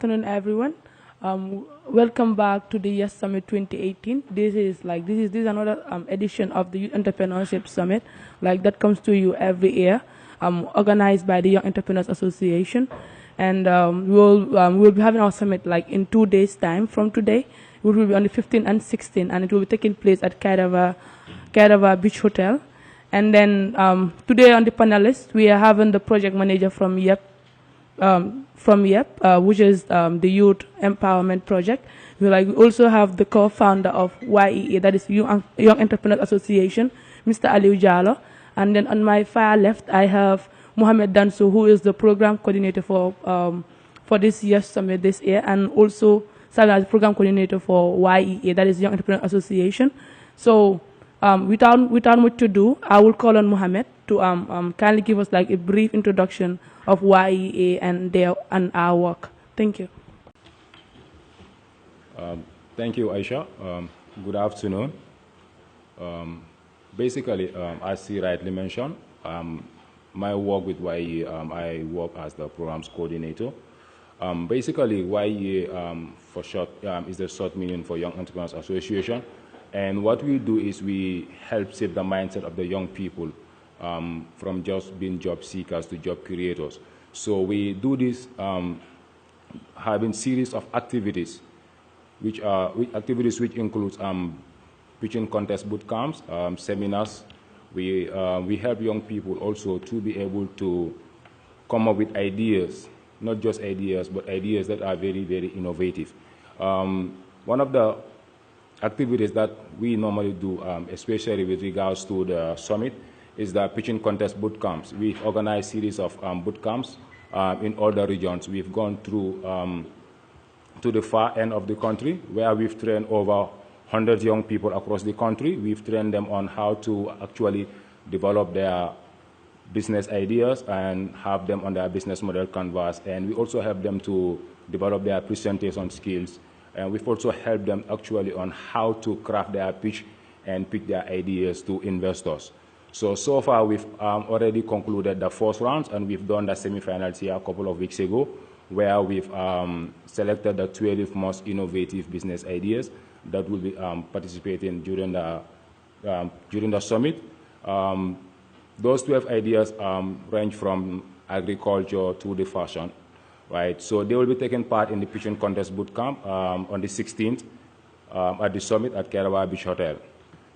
afternoon, everyone. Welcome back to the Yes Summit 2018. This is another edition of the Youth Entrepreneurship Summit, that comes to you every year, organized by the Young Entrepreneurs Association, and we'll be having our summit in 2 days' time from today. It will be on the 15th and 16th, and it will be taking place at Kairava Beach Hotel. And then today on the panelists, we are having the project manager from YEP, which is the Youth Empowerment Project. We also have the co-founder of YEA, that is Young Entrepreneurs Association, Mr. Aliu Jallo. And then on my far left, I have Mohamed Danso, who is the program coordinator for this year's summit this year, and also serving as program coordinator for YEA, that is Young Entrepreneurs Association. So without much to do, I will call on Mohamed to kindly give us a brief introduction of YEA and our work. Thank you. Thank you, Aisha. Good afternoon. Basically, as she rightly mentioned, my work with YEA, I work as the programs coordinator. Basically, YEA, for short, is the short meaning for Young Entrepreneurs Association. And what we do is we help shape the mindset of the young people from just being job seekers to job creators. So we do this having series of activities, which includes pitching contest boot camps, seminars. We help young people also to be able to come up with ideas, not just ideas, but ideas that are very, very innovative. One of the activities that we normally do, especially with regards to the summit, is the pitching contest boot camps. We've organized a series of boot camps in all the regions. We've gone through to the far end of the country, where we've trained over 100 young people across the country. We've trained them on how to actually develop their business ideas and have them on their business model canvas. And we also help them to develop their presentation skills. And we've also helped them actually on how to craft their pitch and pitch their ideas to investors. So far we've already concluded the first rounds, and we've done the semifinals here a couple of weeks ago, where we've selected the 12 most innovative business ideas that will be participating during the summit. Those 12 ideas range from agriculture to the fashion. Right, so they will be taking part in the pitching contest boot camp on the 16th at the summit at Kairava Beach Hotel.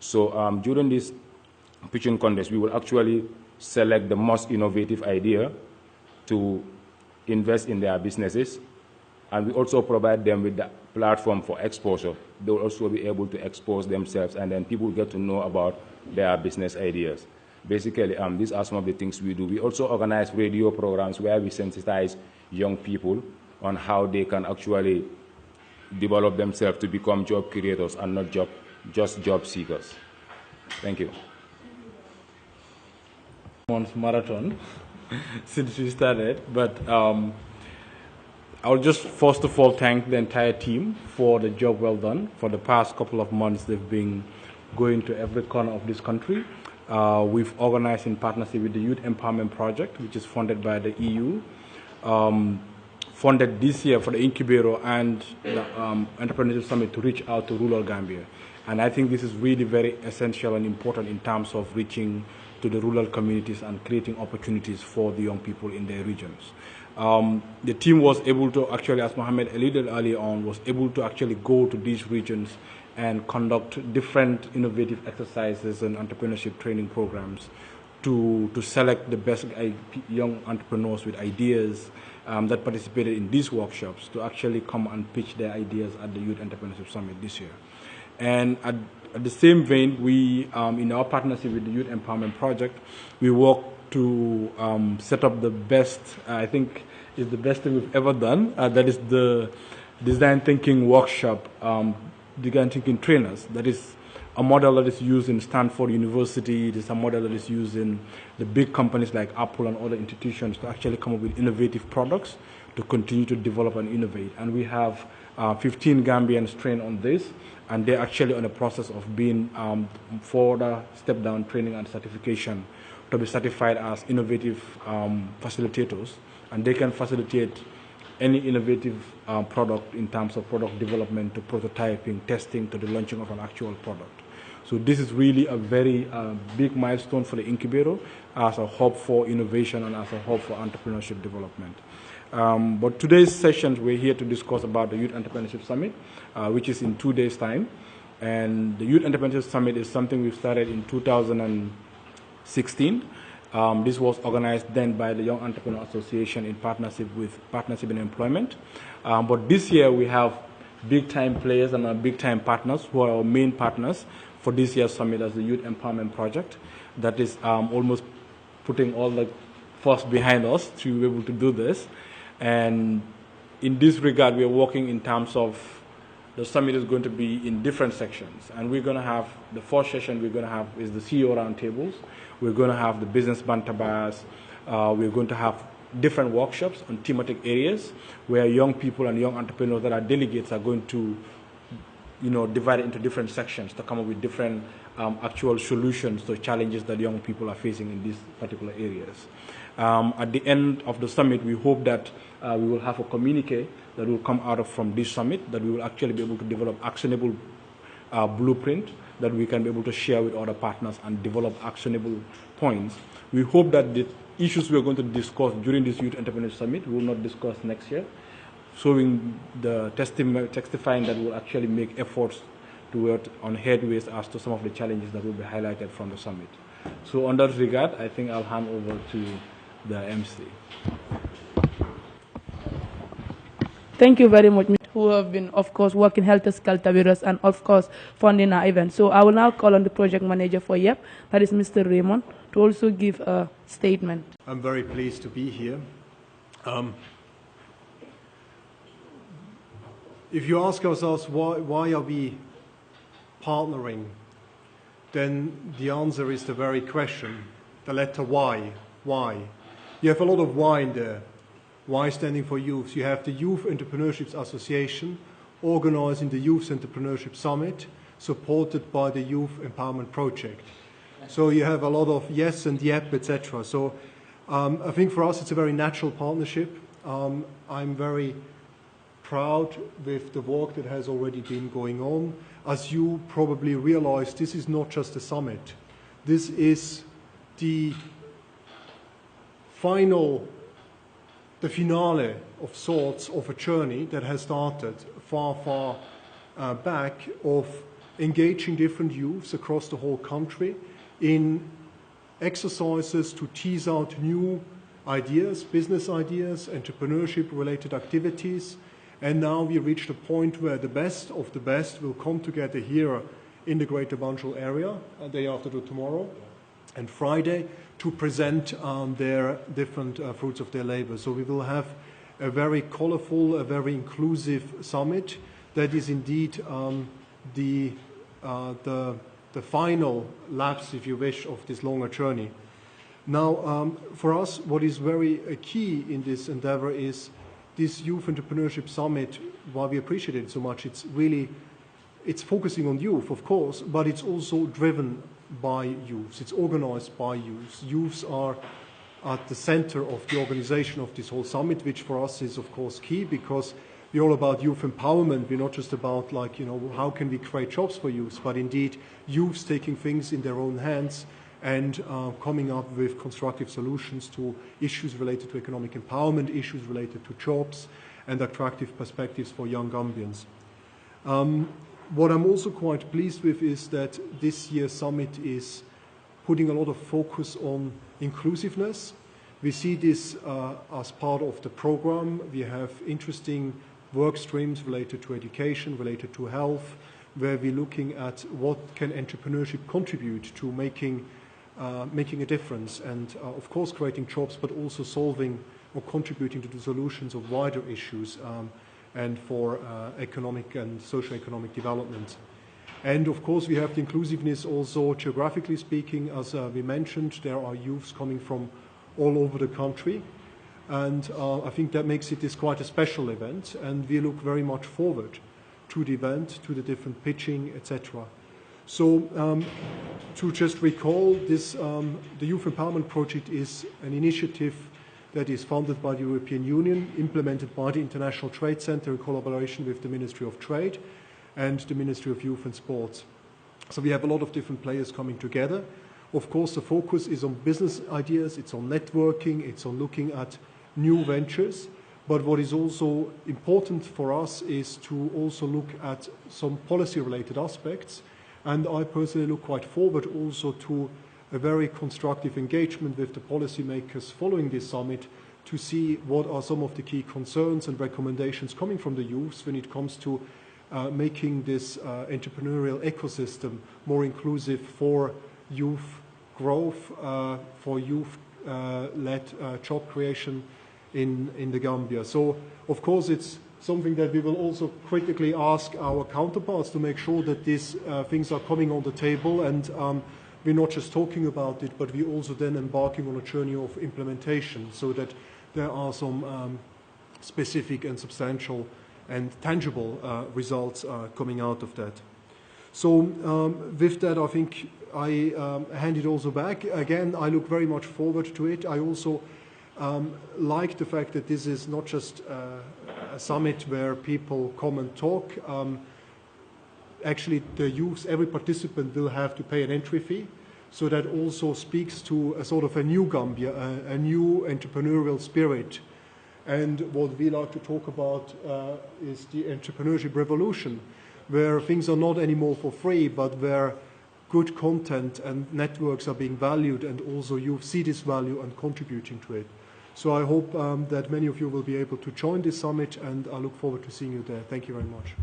So during this pitching contest, we will actually select the most innovative idea to invest in their businesses, and we also provide them with the platform for exposure. They will also be able to expose themselves, and then people get to know about their business ideas. Basically, these are some of the things we do. We also organize radio programs where we sensitize young people on how they can actually develop themselves to become job creators and not just job seekers. Thank you. Months marathon since we started, but I'll just first of all thank the entire team for the job well done. For the past couple of months, they've been going to every corner of this country. We've organized in partnership with the Youth Empowerment Project, which is funded by the EU, funded this year for the incubator and the Entrepreneurship Summit to reach out to rural Gambia. And I think this is really very essential and important in terms of reaching to the rural communities and creating opportunities for the young people in their regions. The team was able to actually, as Mohammed alluded earlier on, was able to actually go to these regions and conduct different innovative exercises and entrepreneurship training programs to select the best young entrepreneurs with ideas that participated in these workshops to actually come and pitch their ideas at the Youth Entrepreneurship Summit this year. And at the same vein, we, in our partnership with the Youth Empowerment Project, we work to set up the best, I think is the best thing we've ever done, that is the Design Thinking Workshop, Design Thinking Trainers. That is a model that is used in Stanford University. It is a model that is used in the big companies like Apple and other institutions to actually come up with innovative products to continue to develop and innovate. And we have 15 Gambians trained on this, and they're actually on the process of being further step-down training and certification to be certified as innovative facilitators, and they can facilitate any innovative product in terms of product development to prototyping, testing, to the launching of an actual product. So this is really a very big milestone for the incubator as a hub for innovation and as a hub for entrepreneurship development. But today's sessions, we're here to discuss about the Youth Entrepreneurship Summit, which is in 2 days' time. And the Youth Entrepreneurship Summit is something we started in 2016. This was organized then by the Young Entrepreneur Association in partnership with Partnership in Employment. But this year we have big-time players and our big-time partners who are our main partners for this year's summit as the Youth Empowerment Project. That is almost putting all the force behind us to be able to do this. And in this regard, we are working in terms of the summit is going to be in different sections. And we're going to have, the first session we're going to have is the CEO roundtables. We're going to have the business banter bars. We're going to have different workshops on thematic areas where young people and young entrepreneurs that are delegates are going to, divide it into different sections to come up with different actual solutions to challenges that young people are facing in these particular areas. At the end of the summit, we hope that we will have a communique that will come out from this summit, that we will actually be able to develop actionable blueprint that we can be able to share with other partners and develop actionable points. We hope that the issues we are going to discuss during this Youth Entrepreneur Summit we will not discuss next year, showing the testifying that we will actually make efforts to work on headways as to some of the challenges that will be highlighted from the summit. So on that regard, I think I'll hand over to the MC. Thank you very much, who have been, of course, working helter-skelter with us and, of course, funding our event. So I will now call on the project manager for YEP, that is Mr. Raymond, to also give a statement. I'm very pleased to be here. If you ask ourselves why are we partnering, then the answer is the very question, the letter Y. Why? You have a lot of Y in there. Y standing for youth. You have the Youth Entrepreneurship Association organizing the Youth Entrepreneurship Summit, supported by the Youth Empowerment Project. So you have a lot of yes and yep, etc. So I think for us it's a very natural partnership. I'm very proud with the work that has already been going on. As you probably realize, this is not just a summit. This is the finale of sorts of a journey that has started far back, of engaging different youths across the whole country in exercises to tease out new ideas, business ideas, entrepreneurship-related activities. And now we reached a point where the best of the best will come together here in the Greater Banjul area, day after tomorrow and Friday, to present their different fruits of their labor. So we will have a very colorful, a very inclusive summit that is indeed the final lapse, if you wish, of this longer journey. Now, for us, what is very key in this endeavor is this Youth Entrepreneurship Summit. Why we appreciate it so much, it's focusing on youth, of course, but it's also driven by youths. It's organized by youths. Youths are at the center of the organization of this whole summit, which for us is, of course, key, because we're all about youth empowerment. We're not just about, how can we create jobs for youths, but indeed youths taking things in their own hands and coming up with constructive solutions to issues related to economic empowerment, issues related to jobs, and attractive perspectives for young Gambians. What I'm also quite pleased with is that this year's summit is putting a lot of focus on inclusiveness. We see this as part of the program. We have interesting work streams related to education, related to health, where we're looking at what can entrepreneurship contribute to making a difference and, of course, creating jobs, but also solving or contributing to the solutions of wider issues and for economic and socio-economic development. And of course we have the inclusiveness also geographically speaking. As we mentioned, there are youths coming from all over the country, and I think that makes it this quite a special event, and we look very much forward to the event, to the different pitching, etc. So to just recall this, the Youth Empowerment Project is an initiative that is funded by the European Union, implemented by the International Trade Center in collaboration with the Ministry of Trade and the Ministry of Youth and Sports. So we have a lot of different players coming together. Of course, the focus is on business ideas, it's on networking, it's on looking at new ventures. But what is also important for us is to also look at some policy-related aspects. And I personally look quite forward also to a very constructive engagement with the policymakers following this summit to see what are some of the key concerns and recommendations coming from the youth when it comes to making this entrepreneurial ecosystem more inclusive for youth growth, for youth-led job creation in the Gambia. So, of course, it's something that we will also critically ask our counterparts to make sure that these things are coming on the table, and we're not just talking about it, but we're also then embarking on a journey of implementation so that there are some specific and substantial and tangible results coming out of that. So with that, I think I hand it also back. Again, I look very much forward to it. I also like the fact that this is not just a summit where people come and talk. Actually, the youth, every participant will have to pay an entry fee. So that also speaks to a sort of a new Gambia, a new entrepreneurial spirit. And what we like to talk about is the entrepreneurship revolution, where things are not anymore for free, but where good content and networks are being valued, and also you see this value and contributing to it. So I hope that many of you will be able to join this summit, and I look forward to seeing you there. Thank you very much.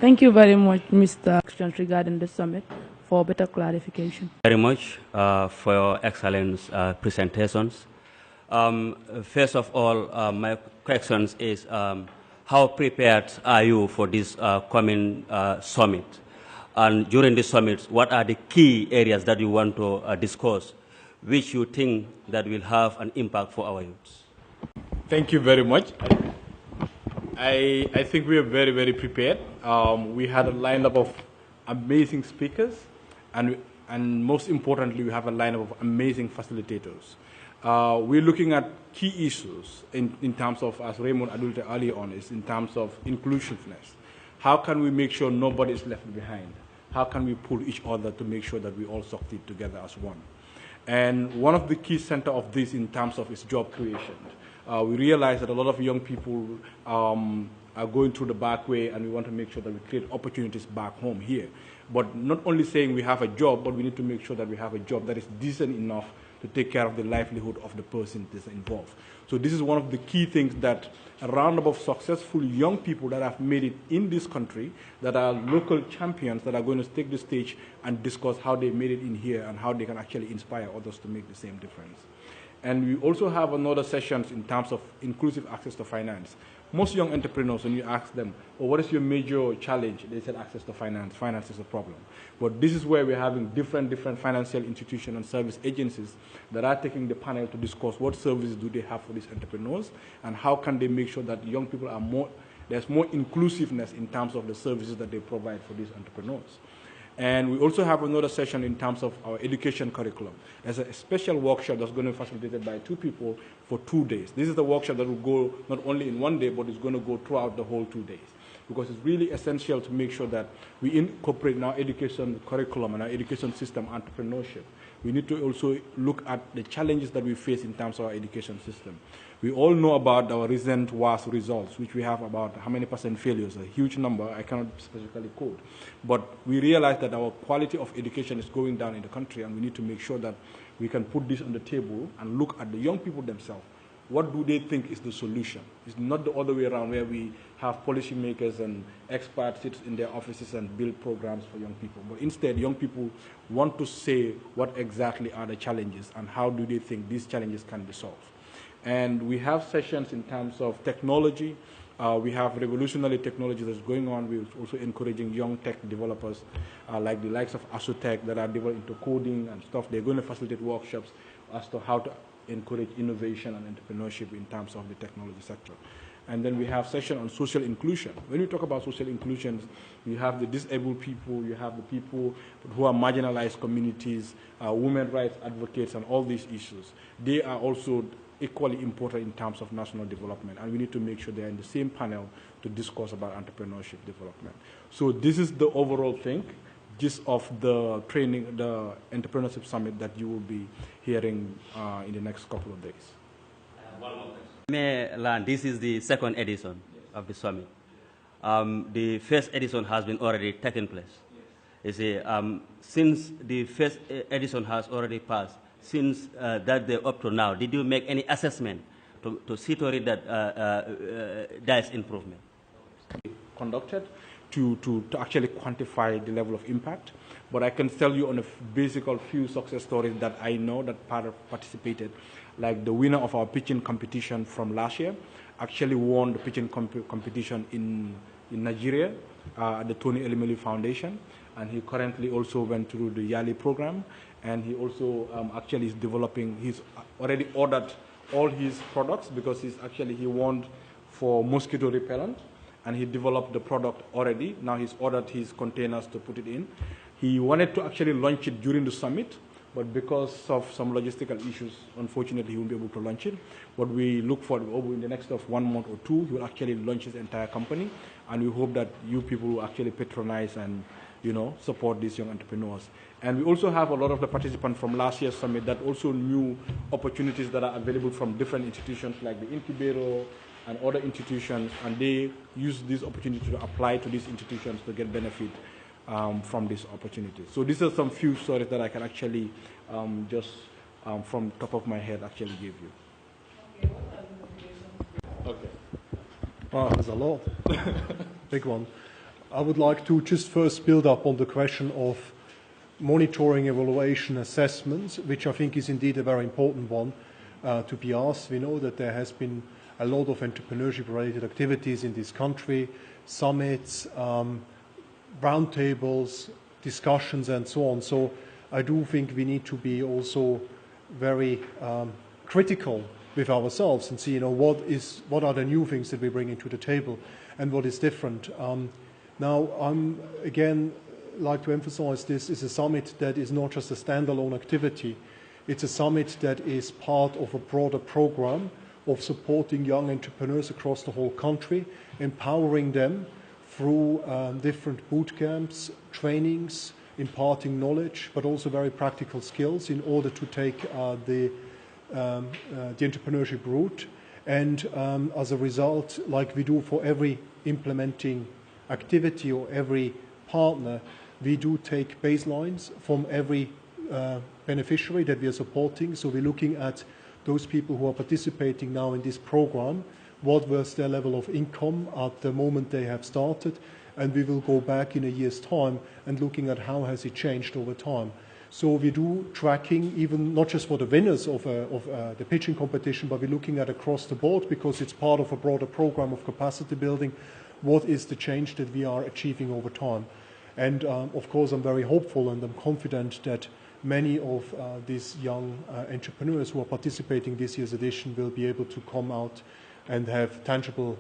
Thank you very much, Mr. Exchange, regarding the summit for better clarification. Very much for your excellent presentations. First of all, my questions is how prepared are you for this coming summit? And during this summit, what are the key areas that you want to discuss, which you think that will have an impact for our youths? Thank you very much. I think we are very, very prepared. We had a lineup of amazing speakers, and most importantly, we have a lineup of amazing facilitators. We're looking at key issues in terms of, as Raymond alluded earlier on, is in terms of inclusiveness. How can we make sure nobody is left behind? How can we pull each other to make sure that we all succeed together as one? And one of the key center of this in terms of is job creation. We realize that a lot of young people are going through the back way, and we want to make sure that we create opportunities back home here. But not only saying we have a job, but we need to make sure that we have a job that is decent enough to take care of the livelihood of the person that is involved. So this is one of the key things that a roundup of successful young people that have made it in this country, that are local champions, that are going to take the stage and discuss how they made it in here and how they can actually inspire others to make the same difference. And we also have another sessions in terms of inclusive access to finance. Most young entrepreneurs, when you ask them, oh, what is your major challenge? They said access to finance. Finance is a problem. But this is where we're having different financial institutions and service agencies that are taking the panel to discuss what services do they have for these entrepreneurs, and how can they make sure that young people are there's more inclusiveness in terms of the services that they provide for these entrepreneurs. And we also have another session in terms of our education curriculum. There's a special workshop that's going to be facilitated by 2 people for 2 days. This is the workshop that will go not only in 1 day, but it's going to go throughout the whole 2 days. Because it's really essential to make sure that we incorporate in our education curriculum and our education system entrepreneurship. We need to also look at the challenges that we face in terms of our education system. We all know about our recent WAS results, which we have about how many % failures, a huge number, I cannot specifically quote. But we realize that our quality of education is going down in the country, and we need to make sure that we can put this on the table and look at the young people themselves. What do they think is the solution? It's not the other way around, where we have policymakers and experts sit in their offices and build programs for young people. But instead, young people want to say what exactly are the challenges and how do they think these challenges can be solved. And we have sessions in terms of technology. We have revolutionary technology that's going on. We're also encouraging young tech developers like the likes of Asutech that are developing into coding and stuff. They're going to facilitate workshops as to how to encourage innovation and entrepreneurship in terms of the technology sector. And then we have session on social inclusion. When we talk about social inclusion, you have the disabled people, you have the people who are marginalized communities, women rights advocates, and all these issues. They are also equally important in terms of national development, and we need to make sure they're in the same panel to discuss about entrepreneurship development. So this is the overall thing, gist of the training, the entrepreneurship summit that you will be hearing in the next couple of days. One more question. May learn, this is the second edition of the summit. The first edition has been already taken place. You see, since the first edition has already passed, since that day up to now, did you make any assessment to see to it that there is improvement? Conducted to actually quantify the level of impact, but I can tell you on a few success stories that I know that participated, like the winner of our pitching competition from last year actually won the pitching competition in Nigeria at the Tony Elimelu Foundation, and he currently also went through the Yali program, and he also actually is developing, he's already ordered all his products because he won for mosquito repellent, and he developed the product already. Now he's ordered his containers to put it in. He wanted to actually launch it during the summit, but because of some logistical issues, unfortunately, he won't be able to launch it. But we look for in the next 1 month or two, he will actually launch his entire company, and we hope that you people will actually patronize and support these young entrepreneurs. And we also have a lot of the participants from last year's summit that also knew opportunities that are available from different institutions like the incubator and other institutions, and they use this opportunity to apply to these institutions to get benefit from this opportunity. So these are some few stories that I can actually from top of my head actually give you. Okay. Wow, there's a lot. Big one. I would like to just first build up on the question of monitoring, evaluation, assessments, which I think is indeed a very important one to be asked. We know that there has been a lot of entrepreneurship-related activities in this country, summits, roundtables, discussions, and so on. So I do think we need to be also very critical with ourselves and see, what are the new things that we bring into the table and what is different. Now, I'm again like to emphasize this is a summit that is not just a standalone activity. It's a summit that is part of a broader program of supporting young entrepreneurs across the whole country, empowering them through different boot camps, trainings, imparting knowledge, but also very practical skills in order to take the entrepreneurship route. And as a result, like we do for every implementing activity or every partner, we do take baselines from every beneficiary that we are supporting. So we're looking at those people who are participating now in this program, what was their level of income at the moment they have started, and we will go back in a year's time and looking at how has it changed over time. So we do tracking, even not just for the winners of the pitching competition, but we're looking at across the board because it's part of a broader program of capacity building. What is the change that we are achieving over time? And of course, I'm very hopeful and I'm confident that many of these young entrepreneurs who are participating this year's edition will be able to come out and have tangible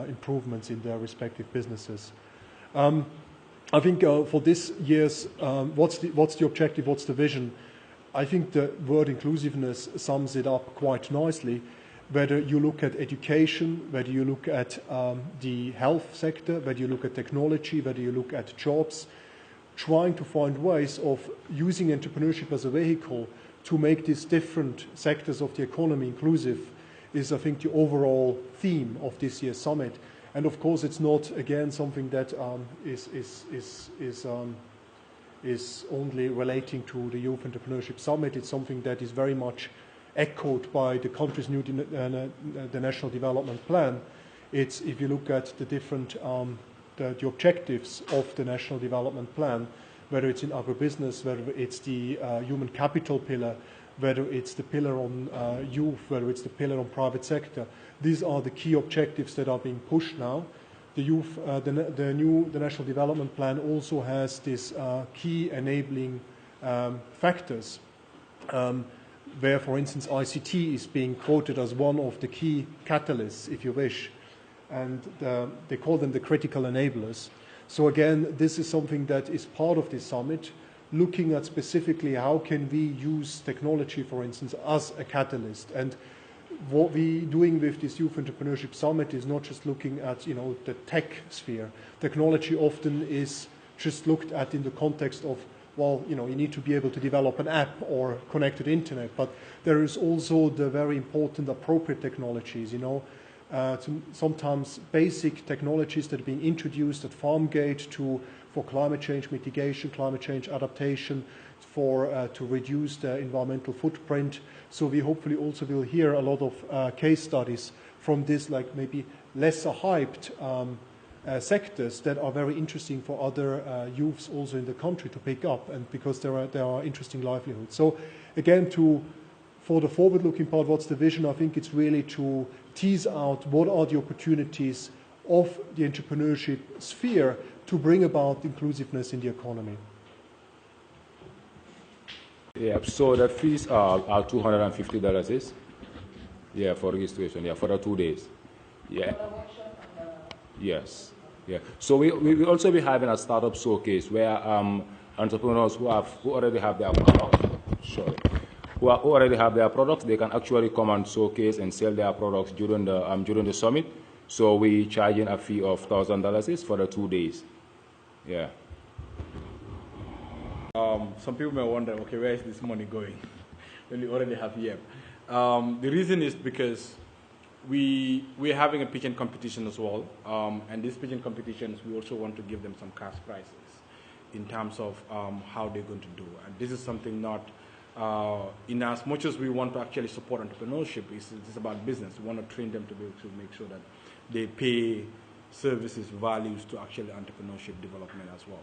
improvements in their respective businesses. I think for this year's, what's the objective, what's the vision? I think the word inclusiveness sums it up quite nicely. Whether you look at education, whether you look at the health sector, whether you look at technology, whether you look at jobs, trying to find ways of using entrepreneurship as a vehicle to make these different sectors of the economy inclusive is, I think, the overall theme of this year's summit. And of course, it's not, again, something that is only relating to the Youth Entrepreneurship Summit. It's something that is very much echoed by the country's new the National Development Plan. It's, if you look at the different the objectives of the National Development Plan, whether it's in agribusiness, whether it's the human capital pillar, whether it's the pillar on youth, whether it's the pillar on private sector. These are the key objectives that are being pushed now. The youth, the National Development Plan also has this key enabling factors, where, for instance, ICT is being quoted as one of the key catalysts, if you wish. and they call them the critical enablers. So again, this is something that is part of this summit, looking at specifically how can we use technology, for instance, as a catalyst. And what we're doing with this Youth Entrepreneurship Summit is not just looking at, the tech sphere. Technology often is just looked at in the context of, well, you need to be able to develop an app or connect to the internet. But there is also the very important appropriate technologies, sometimes basic technologies that are being introduced at farm gate for climate change mitigation, climate change adaptation, to reduce the environmental footprint. So we hopefully also will hear a lot of case studies from this, like maybe lesser hyped sectors that are very interesting for other youths also in the country to pick up, and because there are interesting livelihoods. So again, for the forward-looking part, what's the vision? I think it's really to tease out what are the opportunities of the entrepreneurship sphere to bring about inclusiveness in the economy. Yeah, so the fees are $250 is? Yeah, for registration, for the 2 days. Yeah. Yes. Yeah. So we will also be having a startup showcase where entrepreneurs who already have their product, who already have their products, they can actually come and showcase and sell their products during the summit. So we charging a fee of $1,000 for the 2 days. Yeah. Some people may wonder, okay, where is this money going when we already have YEP? The reason is because we're having a pitching competition as well, and these pitching competitions, we also want to give them some cash prizes in terms of how they're going to do. And this is something not, in as much as we want to actually support entrepreneurship, it's about business. We want to train them to be able to make sure that they pay services, values to actually entrepreneurship development as well.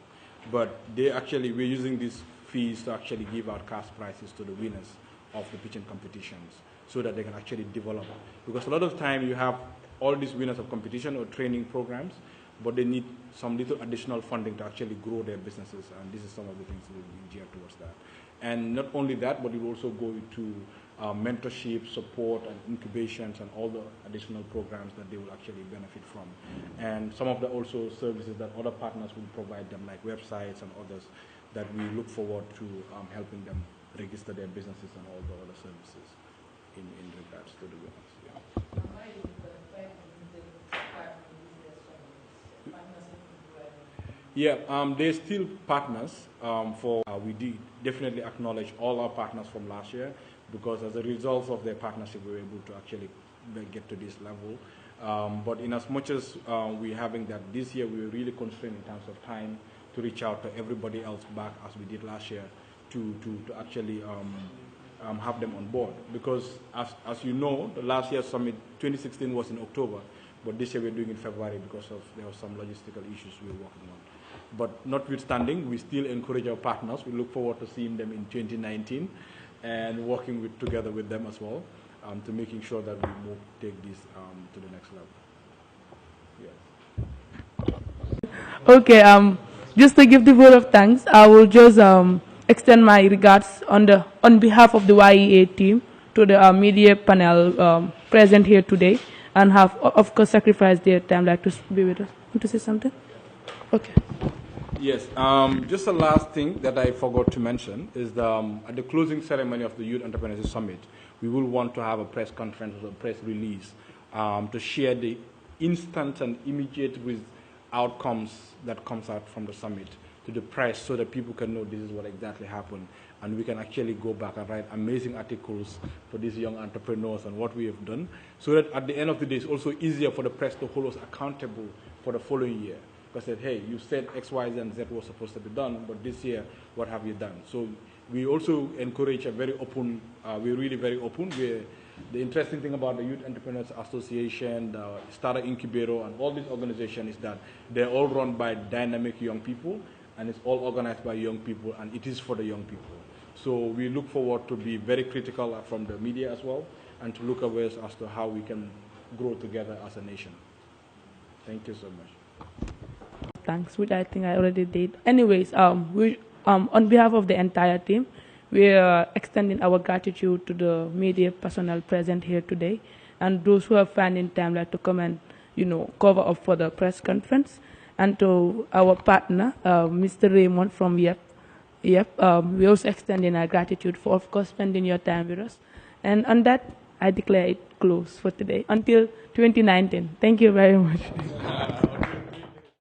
But we're using these fees to actually give out cash prizes to the winners of the pitching competitions so that they can actually develop. Because a lot of time you have all these winners of competition or training programs, but they need some little additional funding to actually grow their businesses, and this is some of the things that we gear towards that. And not only that, but it will also go to mentorship, support, and incubations, and all the additional programs that they will actually benefit from. And some of the also services that other partners will provide them, like websites and others, that we look forward to helping them register their businesses and all the other services in regards to the winners. Yeah, they're still partners. We definitely acknowledge all our partners from last year, because as a result of their partnership, we were able to actually get to this level. But in as much as we're having that this year, we were really constrained in terms of time to reach out to everybody else back as we did last year to actually have them on board. Because as you know, the last year's summit, 2016 was in October, but this year we're doing it in February because there were some logistical issues we were working on. But notwithstanding, we still encourage our partners. We look forward to seeing them in 2019 and working together with them as well to making sure that we take this to the next level. Yes. Okay, just to give the vote of thanks, I will just extend my regards on behalf of the YEA team to the media panel present here today, and have, of course, sacrificed their time to be with us. Want to say something? Okay. Yes, just a last thing that I forgot to mention is at the closing ceremony of the Youth Entrepreneurship Summit, we will want to have a press conference or a press release to share the instant and immediate outcomes that comes out from the summit to the press, so that people can know this is what exactly happened, and we can actually go back and write amazing articles for these young entrepreneurs and what we have done, so that at the end of the day, it's also easier for the press to hold us accountable for the following year. Because said, hey, you said X, Y, and Z was supposed to be done, but this year, what have you done? So we also encourage a very open, we're really very open. The interesting thing about the Youth Entrepreneurs Association, the Startup Incubator, and all these organizations is that they're all run by dynamic young people, and it's all organized by young people, and it is for the young people. So we look forward to be very critical from the media as well, and to look at ways as to how we can grow together as a nation. Thank you so much. Thanks, which I think I already did. Anyways, on behalf of the entire team, we are extending our gratitude to the media personnel present here today, and those who have found in time to come and cover up for the press conference. And to our partner, Mr. Raymond from YEP, we also extending our gratitude for, of course, spending your time with us. And on that, I declare it closed for today until 2019. Thank you very much.